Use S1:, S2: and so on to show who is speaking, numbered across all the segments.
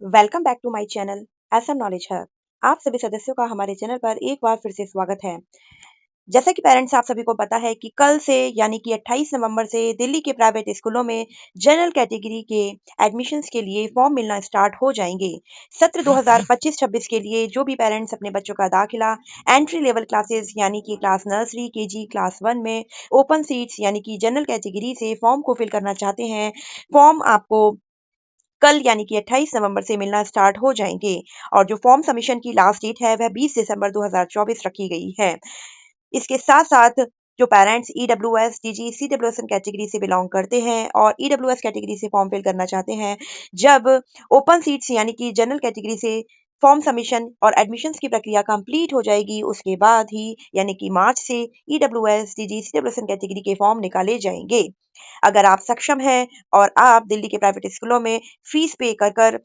S1: Welcome back to my channel SM knowledge hub. आप सभी सदस्यों का हमारे चैनल पर एक बार फिर से स्वागत है। जैसा कि पेरेंट्स आप सभी को पता है कि कल से यानी कि 28 नवंबर से दिल्ली के प्राइवेट स्कूलों में जनरल कैटेगरी के एडमिशन्स के लिए फॉर्म मिलना स्टार्ट हो जाएंगे। सत्र 2025-26 के लिए जो भी पेरेंट्स अपने बच्चों का दाखिला एंट्री लेवल क्लासेस यानी कि क्लास नर्सरी केजी क्लास 1 में ओपन सीट्स यानी कि जनरल कैटेगरी से फॉर्म को फिल करना चाहते हैं, फॉर्म आपको कल यानी कि 28 नवंबर से मिलना स्टार्ट हो जाएंगे। और जो फॉर्म सबमिशन की लास्ट डेट है वह 20 दिसंबर 2024 रखी गई है। इसके साथ साथ जो parents EWS DG CWS category से बिलोंग करते हैं और ईडब्ल्यूएस कैटेगरी से फॉर्म फिल करना चाहते हैं, जब ओपन सीट्स यानी कि जनरल कैटेगरी से फॉर्म सबमिशन और एडमिशन्स की प्रक्रिया कंप्लीट हो जाएगी, उसके बाद ही यानी कि मार्च से ईडब्ल्यूएस डीजी सीडब्ल्यूएस कैटेगरी के फॉर्म निकाले जाएंगे। अगर आप सक्षम हैं और आप दिल्ली के प्राइवेट स्कूलों में फीस पे कर कर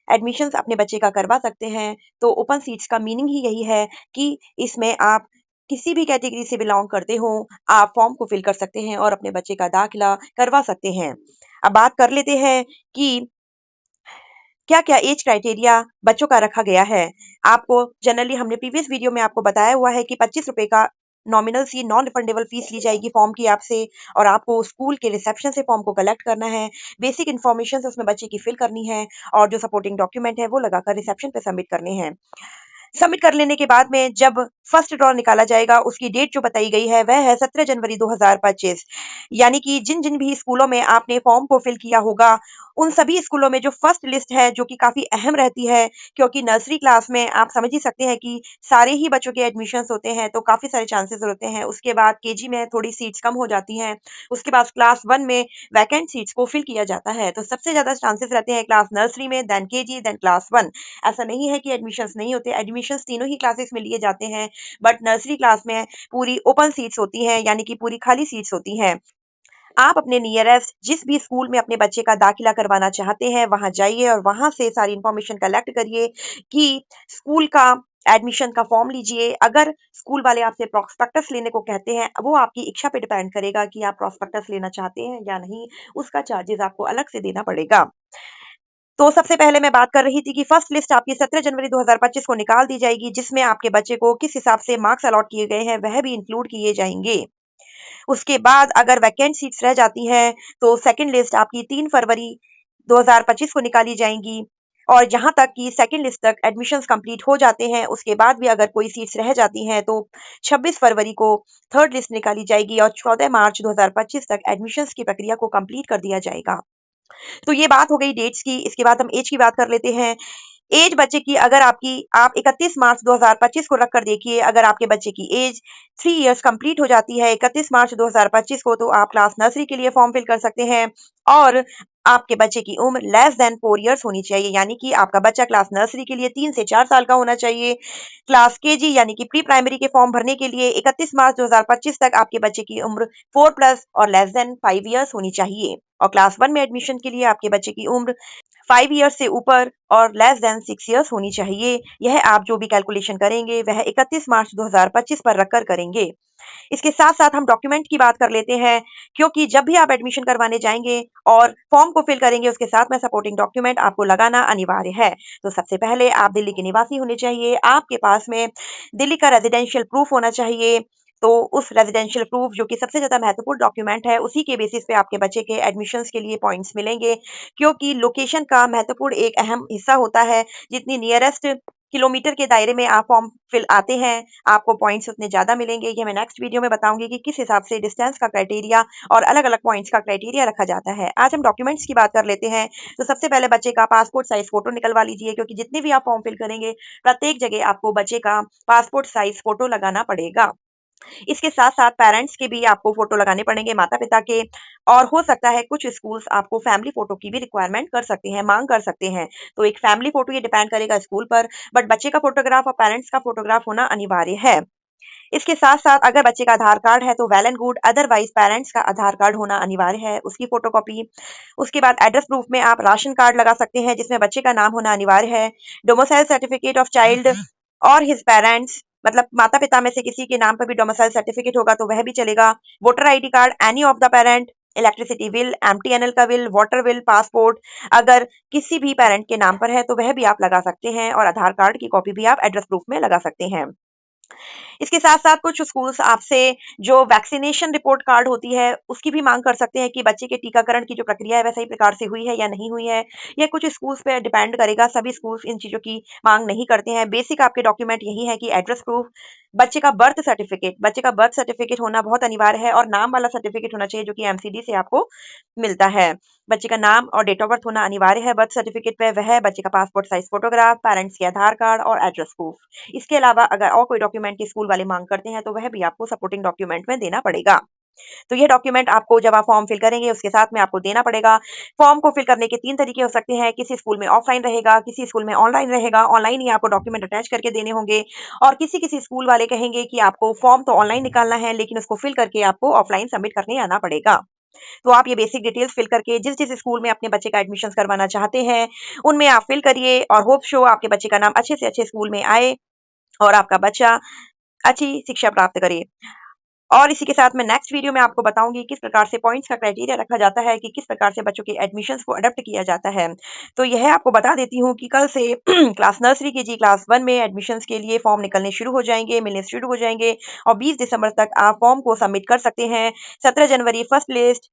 S1: एडमिशन्स अपने बच्चे का करवा सकते हैं, तो ओपन सीट्स का मीनिंग ही यही है कि इसमें आप किसी भी कैटेगरी से बिलोंग करते हो, आप फॉर्म को फिल कर सकते हैं और अपने बच्चे का दाखिला करवा सकते हैं। अब बात कर लेते हैं कि क्या-क्या एज क्राइटेरिया बच्चों का रखा गया है। आपको जनरली हमने प्रीवियस वीडियो में आपको बताया हुआ है कि 25 रुपए का नॉमिनल सी नॉन रिफंडेबल फीस ली जाएगी फॉर्म की आपसे, और आपको स्कूल के रिसेप्शन से फॉर्म को कलेक्ट करना है। बेसिक इन्फॉर्मेशन उसमें बच्चे की फिल करनी है और जो सपोर्टिंग डॉक्यूमेंट है वो लगाकर रिसेप्शन पे सबमिट करने हैं। सबमिट कर लेने के बाद में जब फर्स्ट ड्रॉ निकाला जाएगा, उसकी डेट जो बताई गई है वह है 17 जनवरी 2025। यानी कि जिन जिन भी स्कूलों में आपने फॉर्म को फिल किया होगा, उन सभी स्कूलों में जो फर्स्ट लिस्ट है, जो कि काफी अहम रहती है, क्योंकि नर्सरी क्लास में आप समझ ही सकते हैं कि सारे ही बच्चों के एडमिशन्स होते हैं, तो काफी सारे चांसेस होते हैं। उसके बाद केजी में थोड़ी सीट्स कम हो जाती हैं, उसके बाद क्लास 1 में वैकेंट सीट्स को फिल किया जाता है। तो सबसे ज्यादा चांसेस रहते हैं क्लास नर्सरी में, देन केजी, देन क्लास 1। ऐसा नहीं है कि एडमिशन्स नहीं होते, एडमिशन्स तीनों ही क्लासेस में लिए जाते हैं, बट नर्सरी क्लास में पूरी ओपन सीट्स होती हैं, यानी कि पूरी खाली सीट्स होती हैं। आप अपने नियरेस्ट जिस भी स्कूल में अपने बच्चे का दाखिला करवाना चाहते हैं, वहां जाइए और वहां से सारी इंफॉर्मेशन कलेक्ट करिए कि स्कूल का एडमिशन का फॉर्म लीजिए। अगर स्कूल वाले आपसे प्रोस्पेक्टस लेने को कहते हैं, वो आपकी इच्छा पे डिपेंड करेगा कि आप प्रोस्पेक्टस लेना चाहते हैं या नहीं, उसका चार्जेस आपको अलग से देना पड़ेगा। तो सबसे पहले मैं बात कर रही थी कि फर्स्ट लिस्ट आपकी 17 जनवरी 2025 को निकाल दी जाएगी, जिसमें आपके बच्चे को किस हिसाब से मार्क्स अलॉट किए गए हैं वह भी इंक्लूड किए जाएंगे। उसके बाद अगर वैकेंट सीट्स रह जाती हैं, तो सेकंड लिस्ट आपकी 3 फरवरी 2025 को निकाली जाएंगी। और जहां तक कि सेकंड लिस्ट तक एडमिशन्स कंप्लीट हो जाते हैं, उसके बाद भी अगर कोई सीट्स रह जाती हैं, तो 26 फरवरी को थर्ड लिस्ट निकाली जाएगी और 14 मार्च 2025 तक एडमिशन्स की प्रक्रिया को कंप्लीट कर दिया जाएगा। तो ये बात हो गई डेट्स की। इसके बाद हम एज की बात कर लेते हैं। एज बच्चे की अगर आप 31 मार्च 2025 को रख कर देखिए, अगर आपके बच्चे की एज 3 इयर्स कंप्लीट हो जाती है 31 मार्च 2025 को, तो आप क्लास नर्सरी के लिए फॉर्म फिल कर सकते हैं। और आपके बच्चे की उम्र लेस देन 4 इयर्स होनी चाहिए, यानी कि आपका बच्चा क्लास नर्सरी के लिए 3 से 4 साल का होना चाहिए। क्लास केजी यानी कि प्री प्राइमरी के फॉर्म भरने के लिए 31 मार्च 2025 तक आपके बच्चे की उम्र 4 प्लस और लेस देन 5 इयर्स होनी चाहिए। और क्लास 1 में एडमिशन के लिए आपके बच्चे की उम्र 5 इयर्स से ऊपर और लेस देन 6 इयर्स होनी चाहिए। यह आप जो भी कैलकुलेशन करेंगे वह 31 मार्च 2025 पर रखकर करेंगे। इसके साथ-साथ हम डॉक्यूमेंट की बात कर लेते हैं, क्योंकि जब भी आप एडमिशन करवाने जाएँगे और फॉर्म को फिल करेंगे, उसके साथ में सपोर्टिंग डॉक्यूमेंट आपको लगाना अनिवार्य है। तो सबसे पहले आप दिल्ली के निवासी होने चाहिए, आपके पास में दिल्ली का रेजिडेंशियल प्रूफ होना चाहिए। तो उस रेजिडेंशियल प्रूफ जो कि सबसे ज़्यादा महत्वपूर्ण डॉक्यूमेंट है, उसी के बेसिस पे आपके बच्चे के एडमिशन्स के लिए पॉइंट्स मिलेंगे, क्योंकि लोकेशन का महत्वपूर्ण एक अहम हिस्सा होता है। जितनी नियरेस्ट किलोमीटर के दायरे में आप फॉर्म फिल आते हैं, आपको पॉइंट्स उतने ज़्यादा मिलेंगे। ये मैं नेक्स्ट वीडियो में बताऊँगी कि किस हिसाब से डिस्टेंस का क्राइटेरिया और अलग-अलग पॉइंट्स का क्राइटेरिया रखा जाता है। आज हम डॉक्यूमेंट्स की बात कर लेते हैं। तो सबसे पहले बच्चे का पासपोर्ट साइज़ फ़ोटो निकलवा लीजिए, क्योंकि जितने भी आप फॉर्म फिल करेंगे, प्रत्येक जगह आपको बच्चे का पासपोर्ट साइज़ फ़ोटो लगाना पड़ेगा। इसके साथ-साथ पेरेंट्स के भी आपको फ़ोटो लगाने पड़ेंगे, माता-पिता के। और हो सकता है कुछ स्कूल्स आपको फैमिली फ़ोटो की भी रिक्वायरमेंट कर सकते हैं, माँग कर सकते हैं। तो एक फैमिली फ़ोटो ये डिपेंड करेगा स्कूल पर, बट बच्चे का फ़ोटोग्राफ और पेरेंट्स का फ़ोटोग्राफ होना अनिवार्य है। इसके साथ-साथ अगर बच्चे का आधार कार्ड है तो well and good, otherwise parents का आधार कार्ड होना अनिवार्य है, उसकी फ़ोटोकॉपी। उसके बाद एड्रेस प्रूफ में आप राशन कार्ड लगा सकते हैं, जिसमें बच्चे का नाम होना अनिवार्य है। डोमिसाइल सर्टिफिकेट ऑफ चाइल्ड और हिज पेरेंट्स, मतलब माता-पिता में से किसी के नाम पर भी डोमिसाइल सर्टिफिकेट होगा तो वह भी चलेगा। Voter ID card any of the parent, electricity bill, MTNL का बिल, वाटर बिल, पासपोर्ट अगर किसी भी पेरेंट के नाम पर है तो वह भी आप लगा सकते हैं और आधार कार्ड की कॉपी भी आप एड्रेस प्रूफ में लगा सकते हैं। इसके साथ-साथ कुछ स्कूल्स आपसे जो वैक्सीनेशन रिपोर्ट कार्ड होती है, उसकी भी माँग कर सकते हैं कि बच्चे के टीकाकरण की जो प्रक्रिया है, वह सही प्रकार से हुई है या नहीं हुई है। ये कुछ स्कूल्स पे डिपेंड करेगा, सभी स्कूल्स इन चीज़ों की माँग नहीं करते हैं। बेसिक आपके डॉक्यूमेंट यही है कि एड्रेस प्रूफ, बच्चे का बर्थ सर्टिफिकेट होना बहुत अनिवार्य है और नाम वाला सर्टिफिकेट होना चाहिए जो कि एमसीडी से आपको मिलता है। बच्चे का नाम और डेट ऑफ बर्थ होना अनिवार्य है बर्थ सर्टिफिकेट पे, वह बच्चे का पासपोर्ट साइज़ फोटोग्राफ, पेरेंट्स के आधार कार्ड और एड्रेस प्रूफ। इसके अलावा अगर और कोई डॉक्यूमेंट की स्कूल वाले माँग करते हैं, तो वह भी आपको सपोर्टिंग डॉक्यूमेंट में देना पड़ेगा। तो ये डॉक्यूमेंट आपको जब आप फॉर्म फिल करेंगे, उसके साथ में आपको देना पड़ेगा। फॉर्म को फिल करने के 3 तरीके हो सकते हैं, किसी स्कूल में ऑफलाइन रहेगा, किसी स्कूल में ऑनलाइन रहेगा। ऑनलाइन ही आपको डॉक्यूमेंट अटैच करके देने होंगे और किसी-किसी स्कूल वाले कहेंगे कि आपको फॉर्म तो ऑनलाइन निकालना है, लेकिन उसको फिल करके आपको ऑफलाइन सबमिट करने आना पड़ेगा। तो आप ये बेसिक डिटेल्स फिल करके जिस-जिस स्कूल में अपने बच्चे का एडमिशन्स करवाना चाहते हैं, उनमें आप फिल करिए और होप सो आपके बच्चे का नाम अच्छे से अच्छे स्कूल में आए और आपका बच्चा अच्छी शिक्षा प्राप्त करे। और इसी के साथ मैं नेक्स्ट वीडियो में आपको बताऊँगी किस प्रकार से पॉइंट्स का क्राइटेरिया रखा जाता है कि किस प्रकार से बच्चों के एडमिशन्स को अडॉप्ट किया जाता है। तो यह आपको बता देती हूँ कि कल से क्लास नर्सरी केजी क्लास 1 में एडमिशन्स के लिए फॉर्म निकलने शुरू हो जाएँगे, मिलने शुरू हो जाएँगे और 20 दिसंबर तक आप फॉर्म को सबमिट कर सकते हैं। 17 जनवरी फर्स्ट लिस्ट,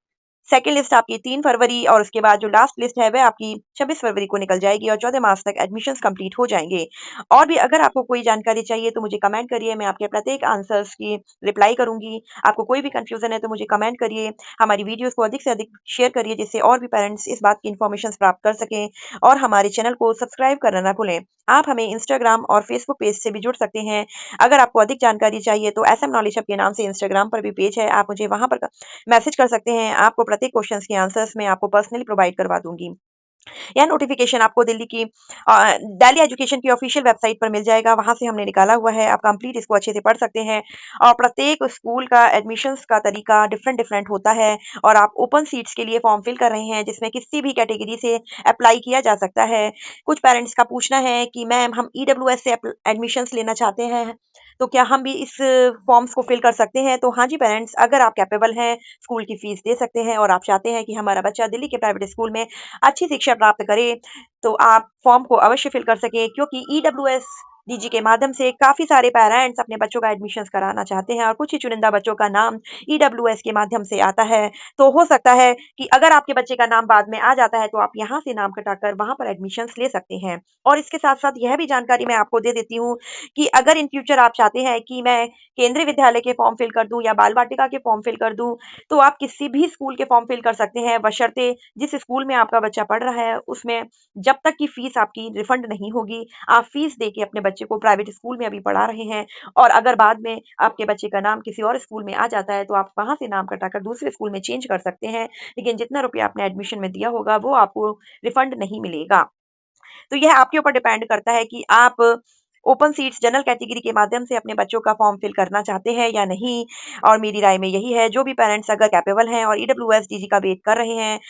S1: सेकंड लिस्ट आपकी 3 फरवरी और उसके बाद जो लास्ट लिस्ट है वह आपकी 26 फरवरी को निकल जाएगी और 14 मार्च तक एडमिशन्स कंप्लीट हो जाएँगे। और भी अगर आपको कोई जानकारी चाहिए तो मुझे कमेंट करिए, मैं आपके प्रत्येक आंसर्स की रिप्लाई करूँगी। आपको कोई भी कन्फ्यूज़न है तो मुझे कमेंट करिए। हमारी वीडियोज़ को अधिक से अधिक शेयर करिए जिससे और भी पेरेंट्स इस बात की इन्फॉर्मेशंस प्राप्त कर सकें और हमारे चैनल को सब्सक्राइब करना ना भूलें। आप हमें इंस्टाग्राम और फेसबुक पेज से भी जुड़ सकते हैं। अगर आपको अधिक जानकारी चाहिए तो एसएम नॉलेज हब के नाम से इंस्टाग्राम पर भी पेज है, आप मुझे वहाँ पर मैसेज कर सकते हैं। आपको प्रत्येक क्वेश्चंस के आंसर्स मैं आपको पर्सनली प्रोवाइड करवा दूँगी। यह नोटिफिकेशन आपको दिल्ली एजुकेशन की ऑफिशियल वेबसाइट पर मिल जाएगा, वहाँ से हमने निकाला हुआ है, आप कंप्लीट इसको अच्छे से पढ़ सकते हैं और प्रत्येक स्कूल का एडमिशन्स का तरीका डिफरेंट होता है और आप ओपन सीट्स के लिए फॉर्म फिल कर रहे हैं, जिसमें किसी भी कैटेगरी से अप्लाई किया जा सकता है। कुछ पेरेंट्स का पूछना है कि मैम हम ईडब्ल्यूएस से एडमिशन्स लेना चाहते हैं, तो क्या हम भी इस फॉर्म्स को फिल कर सकते हैं? तो हाँ जी पेरेंट्स, अगर आप कैपेबल हैं, स्कूल की फीस दे सकते हैं और आप चाहते हैं कि हमारा बच्चा दिल्ली के प्राइवेट स्कूल में अच्छी शिक्षा प्राप्त करें, तो आप फॉर्म को अवश्य फिल कर सकें क्योंकि ईडब्ल्यूएस डीजी के माध्यम से काफ़ी सारे पेरेंट्स अपने बच्चों का एडमिशन्स कराना चाहते हैं और कुछ ही चुनिंदा बच्चों का नाम ईडब्ल्यूएस के माध्यम से आता है। तो हो सकता है कि अगर आपके बच्चे का नाम बाद में आ जाता है, तो आप यहाँ से नाम कटाकर वहाँ पर एडमिशन्स ले सकते हैं। और इसके साथ-साथ यह भी जानकारी मैं आपको दे देती हूँ कि अगर इन फ्यूचर आप चाहते हैं कि मैं केंद्रीय विद्यालय के फॉर्म फिल कर दूँ या बाल वाटिका के फॉर्म फिल कर दूँ, तो आप किसी भी स्कूल के फॉर्म फिल कर सकते हैं बशर्ते जिस स्कूल में आपका बच्चा पढ़ रहा है उसमें जब तक की फीस आपकी रिफंड नहीं होगी, आप फीस दे के अपने बच्चे को प्राइवेट स्कूल में अभी पढ़ा रहे हैं और अगर बाद में आपके बच्चे का नाम किसी और स्कूल में आ जाता है, तो आप वहाँ से नाम कटाकर दूसरे स्कूल में चेंज कर सकते हैं। लेकिन जितना रुपया आपने एडमिशन में दिया होगा, वो आपको रिफंड नहीं मिलेगा। तो यह आपके ऊपर डिपेंड करता है कि आप ओपन सीट्स जनरल कैटेगरी के माध्यम से अपने बच्चों का फॉर्म फिल करना चाहते हैं या नहीं और मेरी राय में यही है, जो भी पेरेंट्स अगर कैपेबल हैं और ईडब्ल्यूएस डीजी का वेट कर रहे हैं,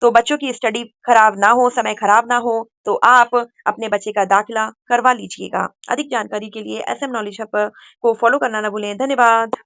S1: तो बच्चों की स्टडी खराब ना हो, समय खराब ना हो, तो आप अपने बच्चे का दाखिला करवा लीजिएगा। अधिक जानकारी के लिए एसएम नॉलेज हब को फॉलो करना ना भूलें। धन्यवाद।